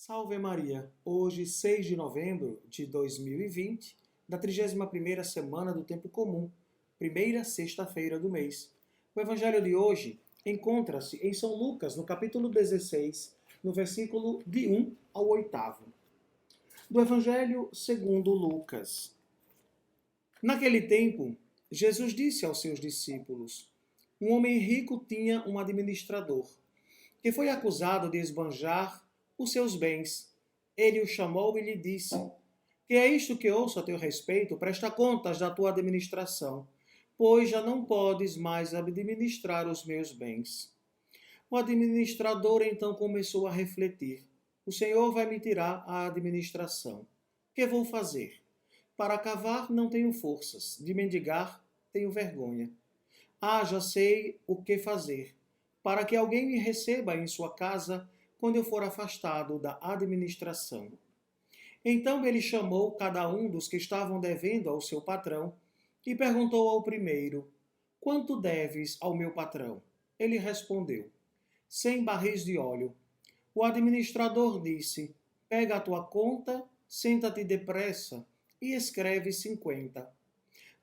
Salve Maria! Hoje, 6 de novembro de 2020, da 31ª semana do Tempo Comum, primeira sexta-feira do mês. O evangelho de hoje encontra-se em São Lucas, no capítulo 16, no versículo de 1 ao 8. Do evangelho segundo Lucas. Naquele tempo, Jesus disse aos seus discípulos: um homem rico tinha um administrador, que foi acusado de esbanjar os seus bens. Ele o chamou e lhe disse: que é isto que ouço a teu respeito? Presta contas da tua administração, pois já não podes mais administrar os meus bens. O administrador então começou a refletir: o Senhor vai me tirar a administração. Que vou fazer? Para cavar não tenho forças, de mendigar tenho vergonha. Já sei o que fazer. Para que alguém me receba em sua casa quando eu for afastado da administração. Então ele chamou cada um dos que estavam devendo ao seu patrão e perguntou ao primeiro: quanto deves ao meu patrão? Ele respondeu: 100 barris de óleo. O administrador disse: pega a tua conta, senta-te depressa e escreve 50.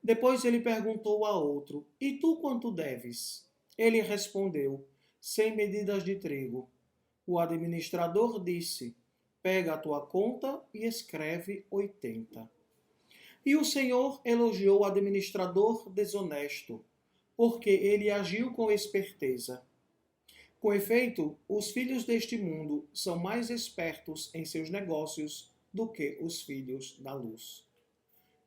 Depois ele perguntou a outro: e tu quanto deves? Ele respondeu: 100 medidas de trigo. O administrador disse: pega a tua conta e escreve 80. E o Senhor elogiou o administrador desonesto, porque ele agiu com esperteza. Com efeito, os filhos deste mundo são mais espertos em seus negócios do que os filhos da luz.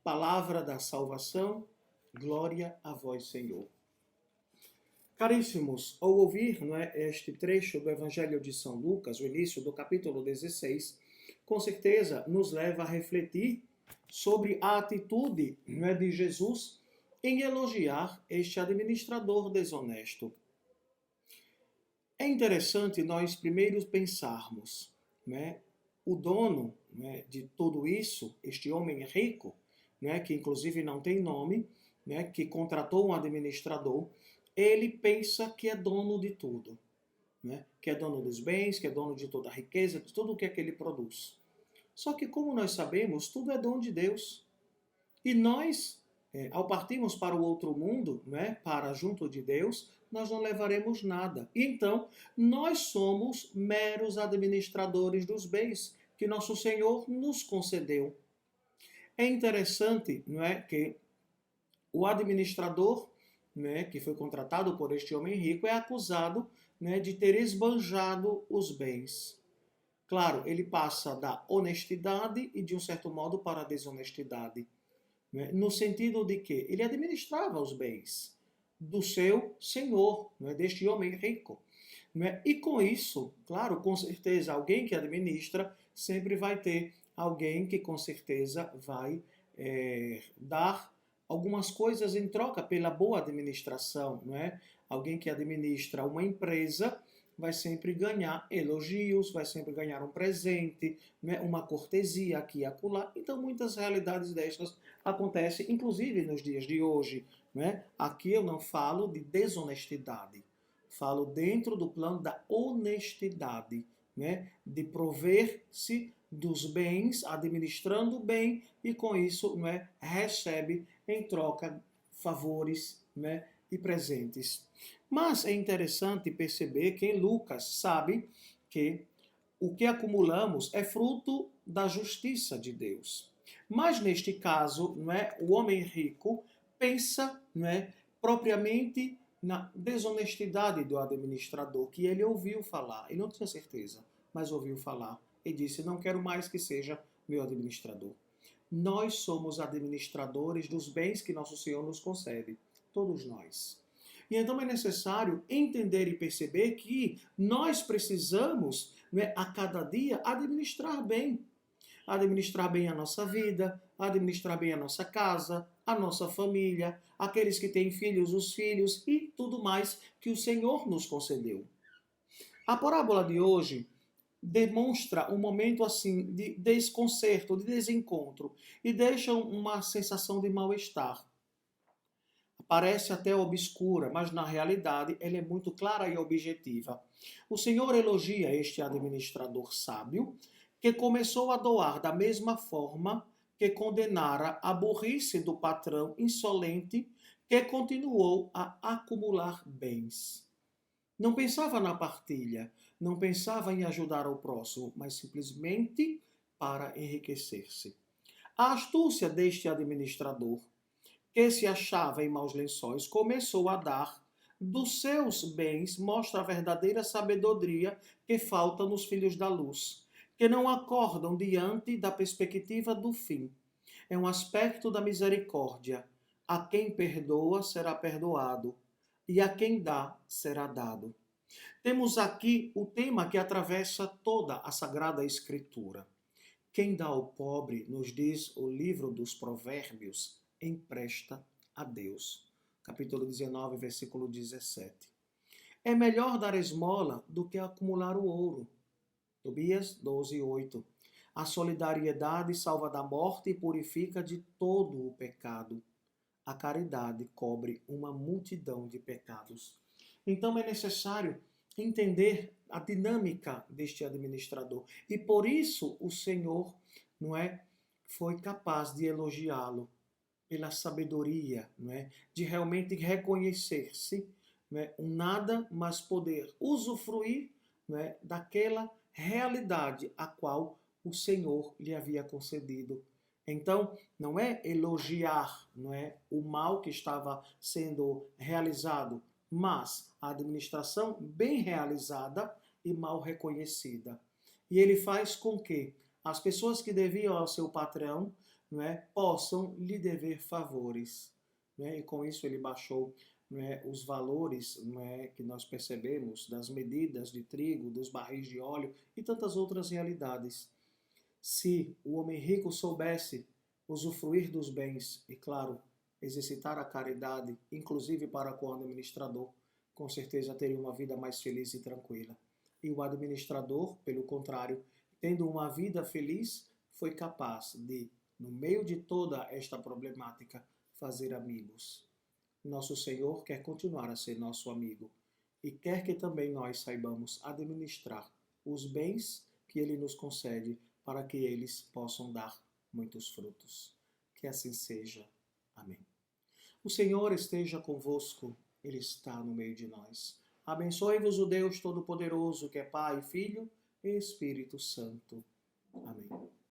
Palavra da salvação, glória a vós, Senhor. Caríssimos, ao ouvir este trecho do Evangelho de São Lucas, o início do capítulo 16, com certeza nos leva a refletir sobre a atitude de Jesus em elogiar este administrador desonesto. É interessante nós primeiro pensarmos, o dono de tudo isso, este homem rico, que inclusive não tem nome, que contratou um administrador, ele pensa que é dono de tudo, que é dono dos bens, que é dono de toda a riqueza, de tudo o que é que ele produz. Só que, como nós sabemos, tudo é dom de Deus. E nós, ao partirmos para o outro mundo, para junto de Deus, nós não levaremos nada. E então, nós somos meros administradores dos bens que nosso Senhor nos concedeu. É interessante, que o administrador, que foi contratado por este homem rico, é acusado de ter esbanjado os bens. Claro, ele passa da honestidade e, de um certo modo, para a desonestidade. No sentido de que ele administrava os bens do seu senhor, deste homem rico. E com isso, claro, com certeza, alguém que administra sempre vai ter alguém que com certeza vai dar algumas coisas em troca pela boa administração, Alguém que administra uma empresa vai sempre ganhar elogios, vai sempre ganhar um presente, uma cortesia aqui e acolá. Então, muitas realidades destas acontecem, inclusive nos dias de hoje. Aqui eu não falo de desonestidade, falo dentro do plano da honestidade, de prover-se dos bens, administrando bem, e com isso recebe em troca favores e presentes. Mas é interessante perceber que em Lucas sabe que o que acumulamos é fruto da justiça de Deus. Mas neste caso, o homem rico pensa propriamente na desonestidade do administrador, que ele ouviu falar, ele não tinha certeza, mas ouviu falar, e disse: não quero mais que seja meu administrador. Nós somos administradores dos bens que nosso Senhor nos concede, todos nós. E então é necessário entender e perceber que nós precisamos, a cada dia, administrar bem a nossa vida, administrar bem a nossa casa, a nossa família, aqueles que têm filhos, os filhos e tudo mais que o Senhor nos concedeu. A parábola de hoje demonstra um momento assim de desconcerto, de desencontro, e deixa uma sensação de mal-estar. Parece até obscura, mas na realidade ela é muito clara e objetiva. O Senhor elogia este administrador sábio, que começou a doar da mesma forma que condenara a burrice do patrão insolente que continuou a acumular bens. Não pensava na partilha, não pensava em ajudar o próximo, mas simplesmente para enriquecer-se. A astúcia deste administrador, que se achava em maus lençóis, começou a dar dos seus bens, mostra a verdadeira sabedoria que falta nos filhos da luz, que não acordam diante da perspectiva do fim. É um aspecto da misericórdia. A quem perdoa será perdoado, e a quem dá será dado. Temos aqui o tema que atravessa toda a Sagrada Escritura. Quem dá ao pobre, nos diz o livro dos Provérbios, empresta a Deus. Capítulo 19, versículo 17. É melhor dar esmola do que acumular o ouro. Tobias 12, 8. A solidariedade salva da morte e purifica de todo o pecado. A caridade cobre uma multidão de pecados. Então é necessário entender a dinâmica deste administrador. E por isso o Senhor, não é, foi capaz de elogiá-lo pela sabedoria, não é, de realmente reconhecer-se, não é, um nada, mas poder usufruir, não é, daquela realidade a qual o Senhor lhe havia concedido. Então, não é elogiar, não é, o mal que estava sendo realizado, mas a administração bem realizada e mal reconhecida. E ele faz com que as pessoas que deviam ao seu patrão, não é, possam lhe dever favores. Não é? E com isso ele baixou, não é, os valores, não é, que nós percebemos das medidas de trigo, dos barris de óleo e tantas outras realidades. Se o homem rico soubesse usufruir dos bens e, claro, exercitar a caridade, inclusive para com o administrador, com certeza teria uma vida mais feliz e tranquila. E o administrador, pelo contrário, tendo uma vida feliz, foi capaz de, no meio de toda esta problemática, fazer amigos. Nosso Senhor quer continuar a ser nosso amigo e quer que também nós saibamos administrar os bens que Ele nos concede para que eles possam dar muitos frutos. Que assim seja. Amém. O Senhor esteja convosco, Ele está no meio de nós. Abençoe-vos o Deus Todo-Poderoso, que é Pai, Filho e Espírito Santo. Amém.